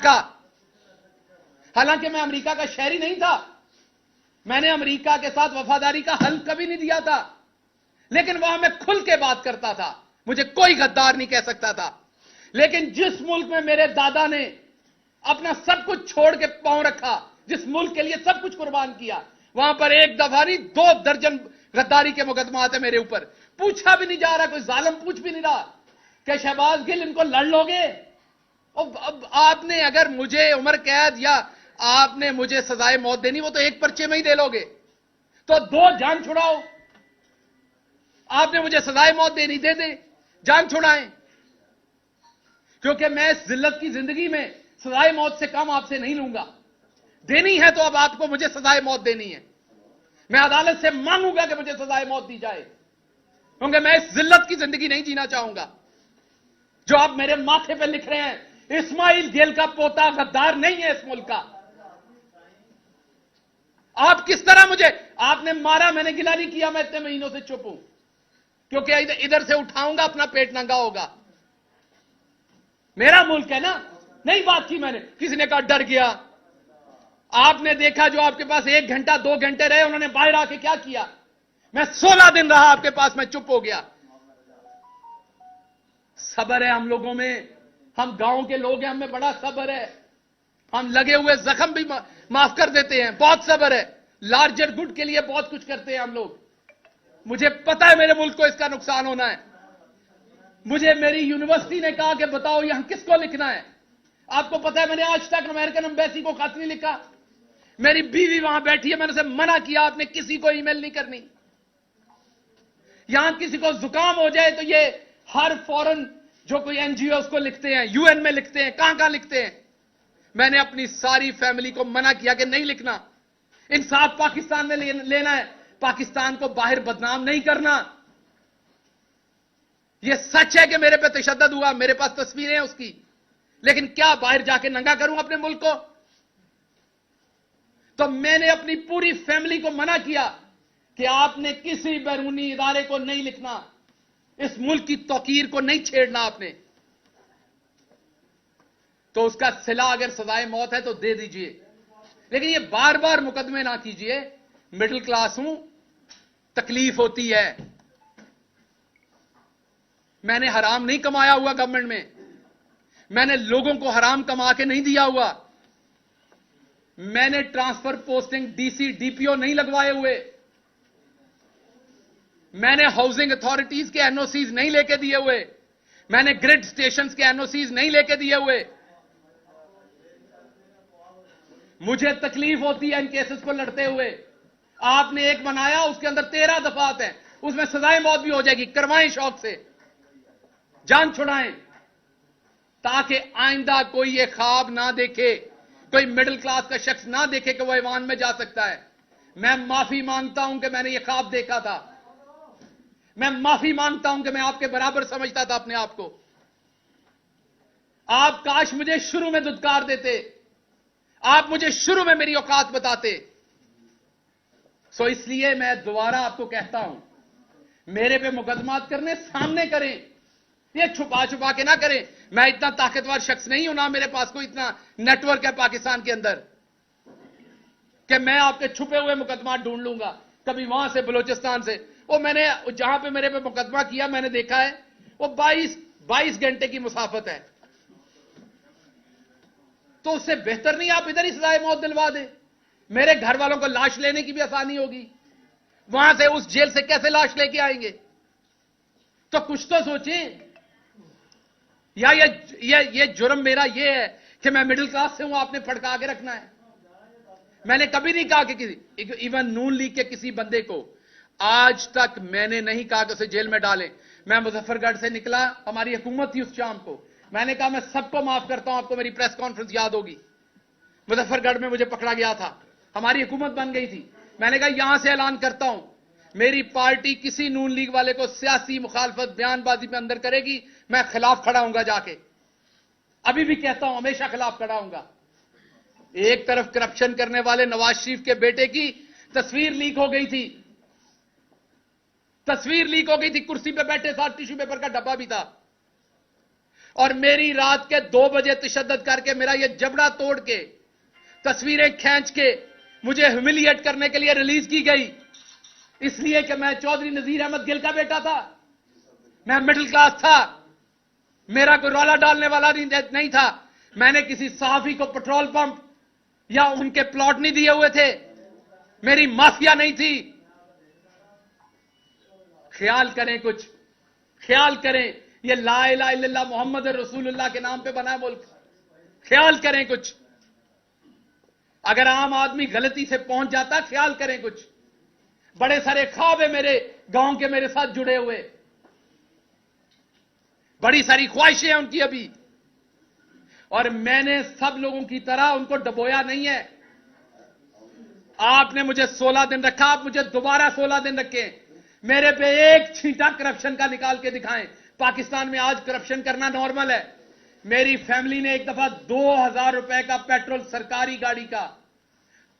का। हालांकि मैं अमेरिका का शहरी नहीं था, मैंने अमेरिका के साथ वफादारी का हल कभी नहीं दिया था, लेकिन वहां मैं खुल के बात करता था, मुझे कोई गद्दार नहीं कह सकता था। लेकिन जिस मुल्क में मेरे दादा ने अपना सब कुछ छोड़ के पांव रखा, जिस मुल्क के लिए सब कुछ कुर्बान किया, वहां पर एक दफा नहीं 2 दर्जन गद्दारी के मुकदमा आते मेरे ऊपर। पूछा भी नहीं जा रहा, कोई जालिम पूछ भी नहीं रहा कि शहबाज गिल इनको लड़ लोगे। अब आपने अगर मुझे उम्र कैद या आपने मुझे सजाए मौत देनी, वो तो एक पर्चे में ही दे लोगे, तो 2 जान छुड़ाओ। आपने मुझे सजाए मौत देनी, दे दे, जान छुड़ाएं, क्योंकि मैं इस जिल्लत की जिंदगी में सजाए मौत से कम आपसे नहीं लूंगा। देनी है तो अब आपको मुझे सजाए मौत देनी है। मैं अदालत से मांगूंगा कि मुझे सजाए मौत दी जाए, क्योंकि मैं इस जिल्लत की जिंदगी नहीं जीना चाहूंगा। जो आप मेरे माथे पे लिख रहे हैं, इस्माइल गेल का पोता गद्दार नहीं है इस मुल्क का। आप किस तरह मुझे आपने मारा, मैंने गिला नहीं किया, मैं इतने महीनों से चुप हूं, क्योंकि इधर से उठाऊंगा अपना पेट नंगा होगा। मेरा मुल्क है ना, नहीं बात की मैंने, किसी ने कहा डर गया। आपने देखा जो आपके पास 1 घंटा 2 घंटे रहे, उन्होंने बाहर आके क्या किया। मैं 16 दिन रहा आपके पास, मैं चुप हो गया। सब्र है हम लोगों में, हम गांव के लोग हैं, हमें बड़ा सब्र है। हम लगे हुए जख्म भी माफ कर देते हैं, बहुत सब्र है। लार्जर गुड के लिए बहुत कुछ करते हैं हम लोग। मुझे पता है मेरे मुल्क को इसका नुकसान होना है। मुझे मेरी यूनिवर्सिटी ने कहा कि बताओ यहां किसको लिखना है। आपको पता है मैंने आज तक अमेरिकन एम्बेसी को खत नहीं लिखा। मेरी बीवी वहां बैठी है, मैंने उसे मना किया, आपने किसी को ईमेल नहीं करनी। यहां किसी को जुकाम हो जाए तो ये हर फॉरेन जो कोई एनजीओ उसको लिखते हैं, यूएन में लिखते हैं, कहां कहां लिखते हैं। मैंने अपनी सारी फैमिली को मना किया कि नहीं लिखना, इंसाफ पाकिस्तान में लेना है, पाकिस्तान को बाहर बदनाम नहीं करना। यह सच है कि मेरे पे तशद्दुद हुआ, मेरे पास तस्वीरें हैं उसकी, लेकिन क्या बाहर जाके नंगा करूं अपने मुल्क को। तो मैंने अपनी पूरी फैमिली को मना किया कि आपने किसी बैरूनी इदारे को नहीं लिखना, इस मुल्क की तौकीर को नहीं छेड़ना आपने। तो उसका सिला अगर सजाए मौत है तो दे दीजिए, लेकिन ये बार बार मुकदमे ना कीजिए। मिडिल क्लास हूं, तकलीफ होती है। मैंने हराम नहीं कमाया हुआ गवर्नमेंट में, मैंने लोगों को हराम कमा के नहीं दिया हुआ। मैंने ट्रांसफर पोस्टिंग डीसी डीपीओ नहीं लगवाए हुए, मैंने हाउसिंग अथॉरिटीज के एनओसीज नहीं लेके दिए हुए, मैंने ग्रिड स्टेशंस के एनओसीज नहीं लेके दिए हुए। मुझे तकलीफ होती है इन केसेस को लड़ते हुए। आपने एक बनाया, उसके अंदर 13 दफात है, उसमें सजाए मौत भी हो जाएगी। करवाएं, शौक से जान छुड़ाएं, ताकि आइंदा कोई ये ख्वाब ना देखे, कोई मिडिल क्लास का शख्स ना देखे कि वो ऐवान में जा सकता है। मैं माफी मांगता हूं कि मैंने ये ख्वाब देखा था। मैं माफी मांगता हूं कि मैं आपके बराबर समझता था अपने आप को। आप काश मुझे शुरू में दुत्कार देते, आप मुझे शुरू में मेरी औकात बताते। सो इसलिए मैं दोबारा आपको कहता हूं, मेरे पे मुकदमात करने सामने करें, ये छुपा छुपा के ना करें। मैं इतना ताकतवर शख्स नहीं हूं, ना मेरे पास कोई इतना नेटवर्क है पाकिस्तान के अंदर कि मैं आपके छुपे हुए मुकदमात ढूंढ लूंगा, कभी वहां से बलोचिस्तान से। वो मैंने जहां पे मेरे पे मुकदमा किया, मैंने देखा है वो 22 घंटे की मुसाफत है। तो उससे बेहतर नहीं आप इधर ही सजाए मौत दिलवा दें। मेरे घर वालों को लाश लेने की भी आसानी होगी, वहां से उस जेल से कैसे लाश लेके आएंगे। तो कुछ तो सोचें। या ये जुर्म मेरा ये है कि मैं मिडिल क्लास से हूं, आपने फड़का के रखना है। मैंने कभी नहीं कहा कि किसी, इवन नून लीग के किसी बंदे को आज तक मैंने नहीं कहा कि उसे जेल में डालें। मैं मुजफ्फरगढ़ से निकला, हमारी हुकूमत थी उस शाम को, मैंने कहा मैं सबको माफ करता हूं। आपको मेरी प्रेस कॉन्फ्रेंस याद होगी, मुजफ्फरगढ़ में मुझे पकड़ा गया था, हमारी हुकूमत बन गई थी। मैंने कहा यहां से ऐलान करता हूं, मेरी पार्टी किसी नून लीग वाले को सियासी मुखालफत बयानबाजी में अंदर करेगी, मैं खिलाफ खड़ा हूंगा जाके। अभी भी कहता हूं, हमेशा खिलाफ खड़ा हूंगा। एक तरफ करप्शन करने वाले नवाज शरीफ के बेटे की तस्वीर लीक हो गई थी, कुर्सी पे बैठे साथ टिश्यू पेपर का डब्बा भी था। और मेरी रात के 2 बजे तशद्दुद करके मेरा ये जबड़ा तोड़ के तस्वीरें खींच के मुझे ह्यूमिलिएट करने के लिए रिलीज की गई, इसलिए कि मैं चौधरी नजीर अहमद गिल का बेटा था, मैं मिडिल क्लास था, मेरा कोई रौला डालने वाला नहीं था, मैंने किसी सहाफी को पेट्रोल पंप या उनके प्लॉट नहीं दिए हुए थे, मेरी माफिया नहीं थी। ख्याल करें कुछ, ख्याल करें, ये ला इलाहा इल्लल्लाह मोहम्मद रसूलुल्लाह के नाम पे बना है मुल्क। ख्याल करें कुछ, अगर आम आदमी गलती से पहुंच जाता, ख्याल करें कुछ। बड़े सारे ख्वाब है मेरे गांव के मेरे साथ जुड़े हुए, बड़ी सारी ख्वाहिशें हैं उनकी अभी, और मैंने सब लोगों की तरह उनको डबोया नहीं है। आपने मुझे 16 दिन रखा, आप मुझे दोबारा 16 दिन रखें, मेरे पे एक छींटा करप्शन का निकाल के दिखाएं। पाकिस्तान में आज करप्शन करना नॉर्मल है। मेरी फैमिली ने एक दफा 2000 रुपए का पेट्रोल, सरकारी गाड़ी का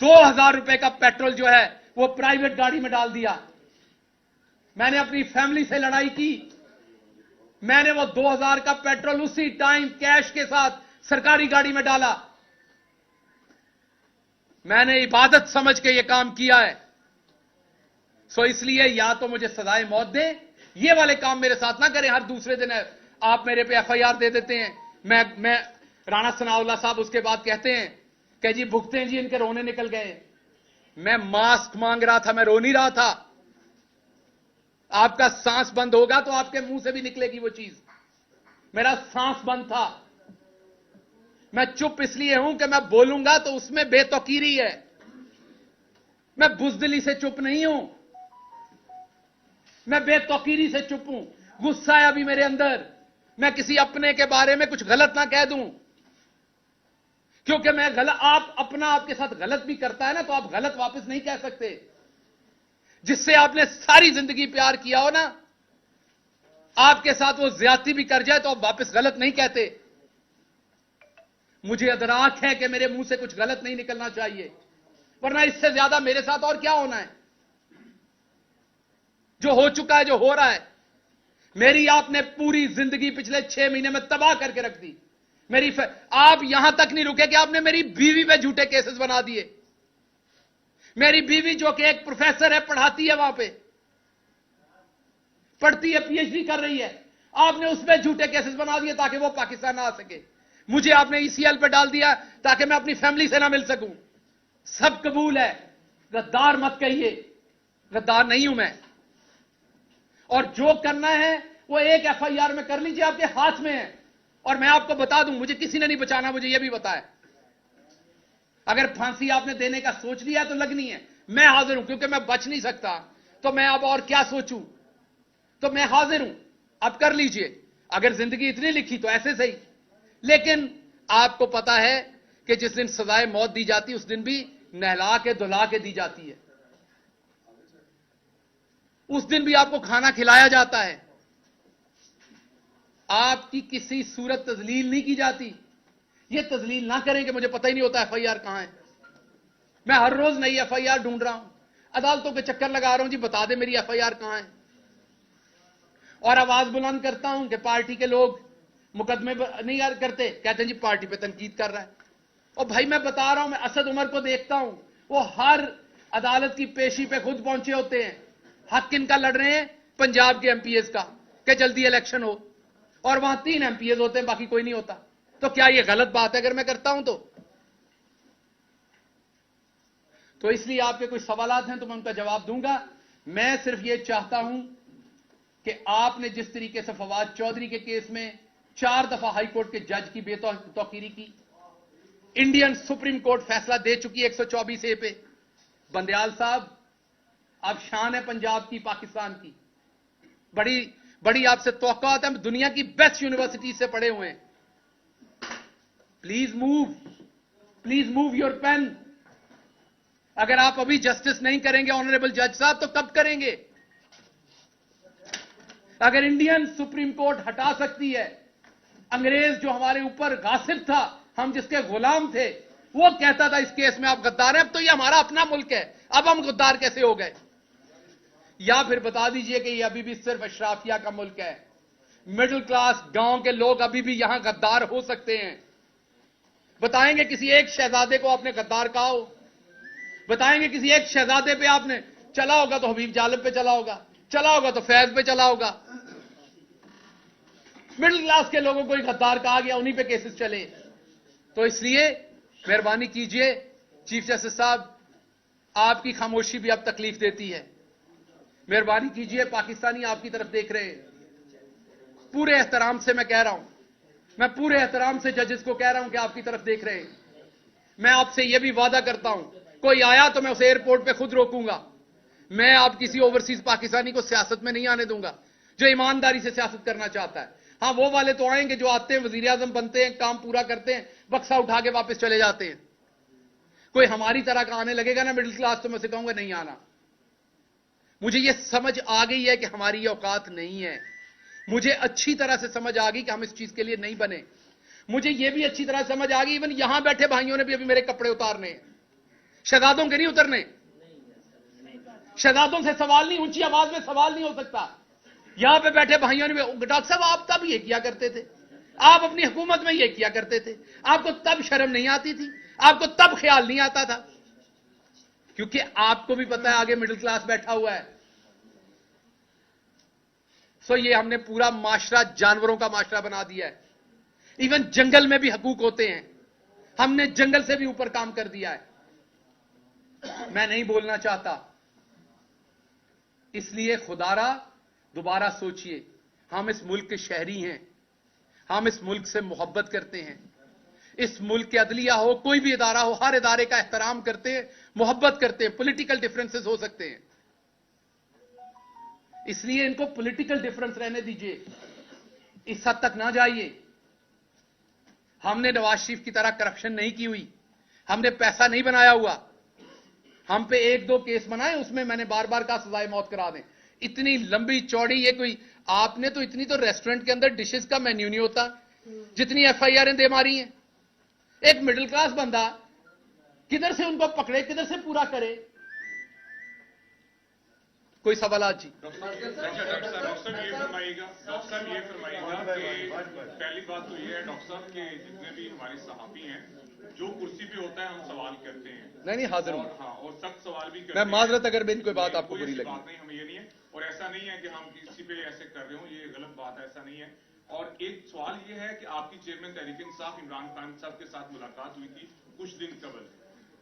2000 रुपए का पेट्रोल जो है वो प्राइवेट गाड़ी में डाल दिया। मैंने अपनी फैमिली से लड़ाई की, मैंने वो 2000 का पेट्रोल उसी टाइम कैश के साथ सरकारी गाड़ी में डाला। मैंने इबादत समझ के ये काम किया है। सो इसलिए या तो मुझे सजाए मौत दें, ये वाले काम मेरे साथ ना करें। हर दूसरे दिन आप मेरे पे एफआईआर दे देते हैं। मैं राणा सनाउल्लाह साहब उसके बाद कहते हैं कि जी भुगते हैं जी, इनके रोने निकल गए। मैं मास्क मांग रहा था, मैं रो नहीं रहा था। आपका सांस बंद होगा तो आपके मुंह से भी निकलेगी वो चीज। मेरा सांस बंद था। मैं चुप इसलिए हूं कि मैं बोलूंगा तो उसमें बेतौकीरी है। मैं बुजदिली से चुप नहीं हूं, मैं बेतौकीरी से चुप हूं। गुस्सा है अभी मेरे अंदर, मैं किसी अपने के बारे में कुछ गलत ना कह दूं, क्योंकि मैं गलत, आप अपना आपके साथ गलत भी करता है ना, तो आप गलत वापस नहीं कह सकते। जिससे आपने सारी जिंदगी प्यार किया हो ना, आपके साथ वो ज्यादती भी कर जाए तो आप वापस गलत नहीं कहते। मुझे अदराक है कि मेरे मुंह से कुछ गलत नहीं निकलना चाहिए, वरना इससे ज्यादा मेरे साथ और क्या होना है। जो हो चुका है, जो हो रहा है, मेरी आपने पूरी जिंदगी पिछले 6 महीने में तबाह करके रख दी। आप यहां तक नहीं रुके कि आपने मेरी बीवी पे झूठे केसेस बना दिए। मेरी बीवी जो कि एक प्रोफेसर है, पढ़ाती है, वहां पे पढ़ती है, पीएचडी कर रही है, आपने उस पर झूठे केसेस बना दिए ताकि वो पाकिस्तान ना आ सके। मुझे आपने ईसीएल पे डाल दिया ताकि मैं अपनी फैमिली से ना मिल सकूं। सब कबूल है, गद्दार मत कहिए, गद्दार नहीं हूं मैं। और जो करना है वो एक एफआईआर में कर लीजिए, आपके हाथ में है। और मैं आपको बता दूं, मुझे किसी ने नहीं बचाना, मुझे यह भी बताया। अगर फांसी आपने देने का सोच लिया तो लगनी है, मैं हाजिर हूं, क्योंकि मैं बच नहीं सकता। तो मैं अब और क्या सोचूं, तो मैं हाजिर हूं, अब कर लीजिए। अगर जिंदगी इतनी लिखी तो ऐसे सही। लेकिन आपको पता है कि जिस दिन सजाए मौत दी जाती है उस दिन भी नहला के धुला के दी जाती है। उस दिन भी आपको खाना खिलाया जाता है, आपकी किसी सूरत तजलील नहीं की जाती। ये तजलील ना करें कि मुझे पता ही नहीं होता एफआईआर कहां है। मैं हर रोज नई एफआईआर ढूंढ रहा हूं, अदालतों के चक्कर लगा रहा हूं, जी बता दे मेरी एफआईआर कहां है। और आवाज बुलंद करता हूं कि पार्टी के लोग मुकदमे नहीं करते, कहते हैं जी पार्टी पे तनकीद कर रहा है। और भाई मैं बता रहा हूं, मैं असद उमर को देखता हूं, वो हर अदालत की पेशी पे खुद पहुंचे होते हैं। हक किनका लड़ रहे हैं? पंजाब के एमपीएस का, कि जल्दी इलेक्शन हो, और वहां 3 एमपीएस होते हैं, बाकी कोई नहीं होता। तो क्या यह गलत बात है अगर मैं करता हूं तो इसलिए आपके कोई सवालात हैं तो मैं उनका जवाब दूंगा। मैं सिर्फ यह चाहता हूं कि आपने जिस तरीके से फवाद चौधरी के केस में 4 दफा हाईकोर्ट के जज की बेतौकीरी की, इंडियन सुप्रीम कोर्ट फैसला दे चुकी है 124A पे। बंदयाल साहब, आप शान है पंजाब की, पाकिस्तान की, बड़ी बड़ी आपसे तवक्कुआत है। दुनिया की बेस्ट यूनिवर्सिटी से पढ़े हुए हैं। Please move your pen. अगर आप अभी जस्टिस नहीं करेंगे ऑनरेबल जज साहब, तो कब करेंगे? अगर इंडियन सुप्रीम कोर्ट हटा सकती है, अंग्रेज जो हमारे ऊपर गासिब था, हम जिसके गुलाम थे, वो कहता था इस केस में आप गद्दार हैं, अब तो ये हमारा अपना मुल्क है, अब हम गद्दार कैसे हो गए? या फिर बता दीजिए कि ये अभी भी सिर्फ अशराफिया का मुल्क है। मिडिल क्लास गांव के लोग अभी भी यहां गद्दार हो सकते हैं। बताएंगे किसी एक शहजादे को आपने गद्दार कहा हो? बताएंगे किसी एक शहजादे पे आपने चला होगा तो हबीब जालिब पे चला होगा, चला होगा तो फैज पे चला होगा। मिडिल क्लास के लोगों को ही गद्दार कहा गया, उन्हीं पे केसेस चले। तो इसलिए मेहरबानी कीजिए चीफ जस्टिस साहब, आपकी खामोशी भी अब तकलीफ देती है। मेहरबानी कीजिए, पाकिस्तानी आपकी तरफ देख रहे हैं। पूरे एहतराम से मैं कह रहा हूं, मैं पूरे एहतराम से जजेस को कह रहा हूं कि आपकी तरफ देख रहे हैं। मैं आपसे यह भी वादा करता हूं, कोई आया तो मैं उसे एयरपोर्ट पे खुद रोकूंगा। मैं आप किसी ओवरसीज पाकिस्तानी को सियासत में नहीं आने दूंगा जो ईमानदारी से सियासत करना चाहता है। हां, वो वाले तो आएंगे जो आते हैं, वजीर आजम बनते हैं, काम पूरा करते हैं, बक्सा उठा के वापस चले जाते हैं। कोई हमारी तरह का आने लगेगा ना मिडिल क्लास, तो मैं उसे कहूंगा नहीं आना। मुझे यह समझ आ गई है कि हमारी ये औकात नहीं है। मुझे अच्छी तरह से समझ आ गई कि हम इस चीज के लिए नहीं बने। मुझे यह भी अच्छी तरह समझ आ गई, इवन यहां बैठे भाइयों ने भी अभी मेरे कपड़े उतारने हैं, शहजादों के नहीं उतरने। शहजादों से सवाल नहीं, ऊंची आवाज में सवाल नहीं हो सकता। यहां पे बैठे भाइयों ने भी, डॉक्टर साहब आप तब ये किया करते थे, आप अपनी हुकूमत में ये किया करते थे, आपको तब शर्म नहीं आती थी, आपको तब ख्याल नहीं आता था। क्योंकि आपको भी पता है आगे मिडिल क्लास बैठा हुआ है। सो ये हमने पूरा माशरा जानवरों का माशरा बना दिया है। इवन जंगल में भी हकूक होते हैं, हमने जंगल से भी ऊपर काम कर दिया है। मैं नहीं बोलना चाहता, इसलिए खुदारा दोबारा सोचिए। हम इस मुल्क के शहरी हैं, हम इस मुल्क से मोहब्बत करते हैं। इस मुल्क के अदलिया हो, कोई भी इदारा हो, हर इदारे का एहतराम करते हैं, मोहब्बत करते हैं। पॉलिटिकल डिफरेंसेस हो सकते हैं, इसलिए इनको पॉलिटिकल डिफरेंस रहने दीजिए, इस हद तक ना जाइए। हमने नवाज शरीफ की तरह करप्शन नहीं की हुई, हमने पैसा नहीं बनाया हुआ। हम पे एक दो केस बनाए, उसमें मैंने बार बार कहा सजाए मौत करा दें। इतनी लंबी चौड़ी ये कोई, आपने तो इतनी तो रेस्टोरेंट के अंदर डिशेस का मेन्यू नहीं होता जितनी एफआईआर दे मारी हैं। एक मिडिल क्लास बंदा किधर से उनको पकड़े, किधर से पूरा करे? कोई सवाल जी? डॉक्टर साहब ये फरमाइएगा कि पहली बात तो ये है डॉक्टर साहब कि जितने भी हमारे सहाफी हैं, जो कुर्सी पे होता है हम सवाल करते हैं। नहीं हाजिर हूं। हाँ, और सख्त सवाल भी करते मैं हैं। माजरत अगर मेरी कोई बात आपको बुरी लगी। बात नहीं, हमें ये नहीं है, और ऐसा नहीं है कि हम किसी पे ऐसे कर रहे हो, ये गलत बात है, ऐसा नहीं है। और एक सवाल ये है कि आपकी चेयरमैन तहरीक इंसाफ इमरान खान साहब के साथ मुलाकात हुई थी कुछ दिन कबल।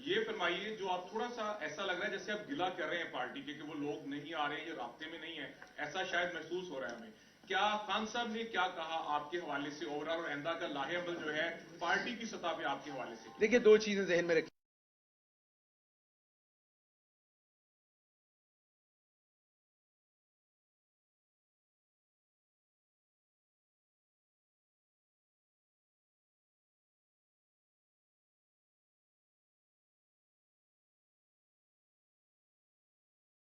ये फरमाइए, जो आप थोड़ा सा ऐसा लग रहा है जैसे आप गिला कर रहे हैं पार्टी के कि वो लोग नहीं आ रहे, ये रास्ते में नहीं है, ऐसा शायद महसूस हो रहा है हमें। क्या खान साहब ने क्या कहा आपके हवाले से ओवरऑल और आइंदा का लाहे अमल जो है पार्टी की सतह पे आपके हवाले से? देखिए, दो चीजें जहन में रखिए।